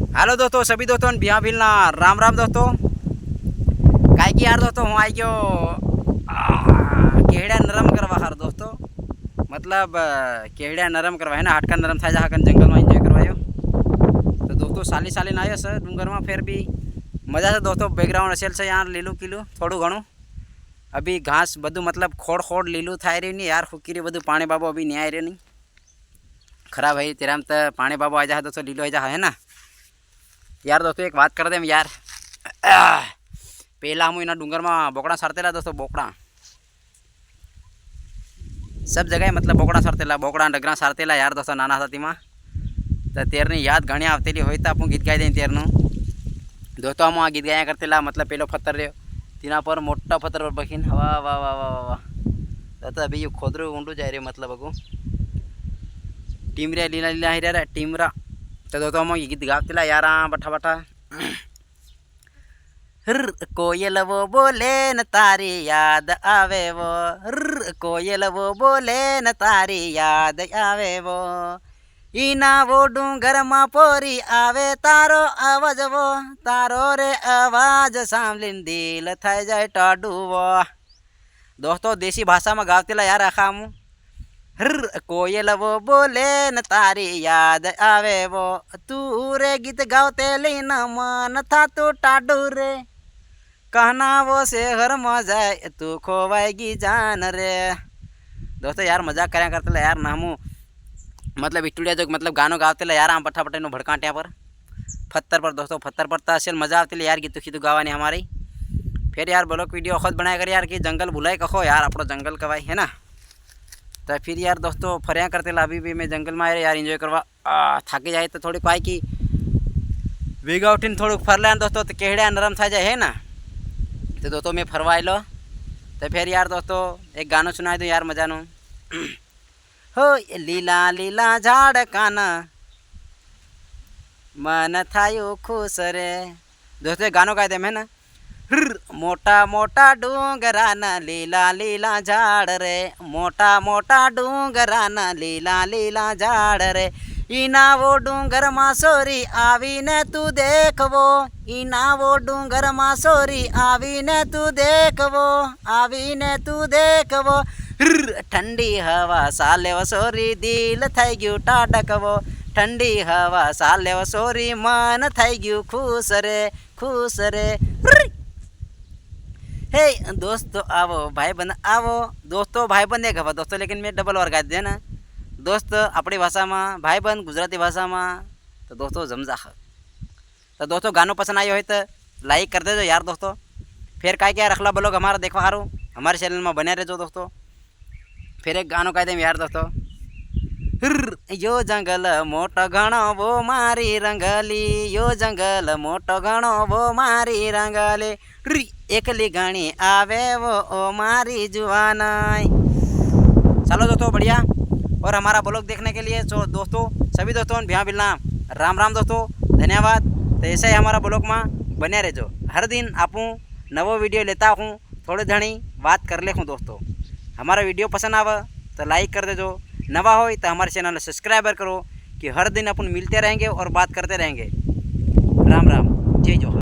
Hello दोस्तों, सभी दोस्तों बिया भीलना राम राम दोस्तों। काय की यार दोस्तों, हूँ आई गयो केहड़ा नरम करवा हार दोस्तों। मतलब केहड़ा नरम करवा है ना, हाटका नरम था जहाँ जंगल में एंजॉय करवायो। तो दोस्तों साली साली ना आयो सर डूंगर में फिर भी मजा से दोस्तों। बैकग्राउंड असेल से यहाँ लीलू कीलू थोड़ू घणू अभी घास बधु मतलब खोड़ खोड़ लीलू थाई रही नहीं यार। फूकी रही बधु पानी बाबू अभी नहीं आई रही नहीं खराब है तेरा में तो पानी बाबू आ जा दोस्तों लीलो आ जा है ना यार। दोस्तों एक बात कर दे यार, पहला हम इना डूंगर में बोकड़ा सरतेला दोस्तों। बोकड़ा सब जगह मतलब बोकड़ा सरतेला, बोकड़ा डगरा सरतेला यार दोस्तों। नाना था में तो तेरनी याद घणी आवतेली होय तो आपू गीत गाई दें तेरनु दोस्तों। हम आ गीत गाया करतेला मतलब पेलो पत्थर रे तीना पर मोटा पत्थर पर बखीन वाह वाह वाह वाह वाह। तो अभी ये खोदरू ऊंडू जाए रे मतलब अगू टीमरा लीला लीला ही रे टीमरा। तो दोस्तों हम गीत गावतेला यार बठा बठा हर कोयल वो बोले न तारी याद आवे वो, हर कोयल वो बोले न तारी याद आवे वो। ईना वो डूंगर मा पोरी आवे तारो आवाज वो, तारो रे आवाज सामलिन दिल थाई जाए टाडू वो। दोस्तों देसी भाषा में गावतेला यार आखा हम हर कोयल वो बोले न तारी याद आवे वो। तू रे गीत गावते लीन मन था तू टाडू रे, कहना वो से हर मजाए तू खोवाएगी जान रे। दोस्तों यार मजाक કર્યા करते यार नामू मतलब स्टूडियो जो मतलब गानों गावते यार आम पट्टा पट्टे भड़काट्या पर पत्थर पर दोस्तों पत्थर पर तो असल मजा आती यार गीतू खीतू गावानी हमारी। फिर यार ब्लॉग वीडियो खुद बनाया कर यार कि जंगल भुलाए कहो यार अपना जंगल कवाई है ना। तो फिर यार दोस्तों फरिया करते अभी भी मैं जंगल में आए यार इंजॉय करवा थाकी जाए तो थोड़ी पाई की वेगा उठीन थोड़ा फरला दोस्तों तो केहड़ा नरम था जाए है ना। तो दोस्तों मैं फरवाई लो तो फिर यार दोस्तों एक गाना सुनाई दो यार मजा नो हो लीला लीला झाड़ काना मन थायो खुश रे। दोस्तों एक गानों गाए दे मैं ना मोटा मोटा डूंगरा न लीला लीला झाड़ रे, मोटा मोटा डूंगरा न लीला लीला झाड़ रे। इना वो डूंगर मासोरी आवी ने तू देख वो, इना वो डूंगर मासोरी आवी ने तू देख वो, आवी ने तू देख वो। ठंडी हवा साले वसोरी दिल थई गयु टाडक वो, ठंडी हवा साले वसोरी मन थई गयु खुश रे खुश रे। हे दोस्तों आवो भाई बंद आवो दोस्तों, भाई बंद एक हवा दोस्तों लेकिन मैं डबल और गा दे ना दोस्त अपनी भाषा में, भाई बंद गुजराती भाषा में। तो दोस्तों जमजा तो दोस्तों गानों पसंद आयो है तो लाइक कर देजो यार दोस्तों। फिर काय क्या रखला ब्लॉग हमारा देखो हारो हमारे चैनल में बने रहो दोस्तों। फिर एक गानों कह दे यार दोस्तों यो जंगल मोटो घणो वो मारी रंगली, यो जंगल मोटो घणो वो मारी रंगली। एकली घणी आवे वो ओ मारी जुआनाई। चलो दोस्तों बढ़िया। और हमारा ब्लॉग देखने के लिए जो दोस्तों सभी दोस्तों भैया बिलना राम राम दोस्तों, धन्यवाद। तो ऐसे ही हमारा ब्लॉग में बने रहो, हर दिन आपू नवो वीडियो लेता हूँ, थोड़ी घनी बात कर ले हूँ दोस्तों। हमारा वीडियो पसंद आवे तो लाइक कर देजो, नवा हो तो हमारे चैनल को सब्सक्राइबर करो कि हर दिन अपन मिलते रहेंगे और बात करते रहेंगे। राम राम, जय जोहर।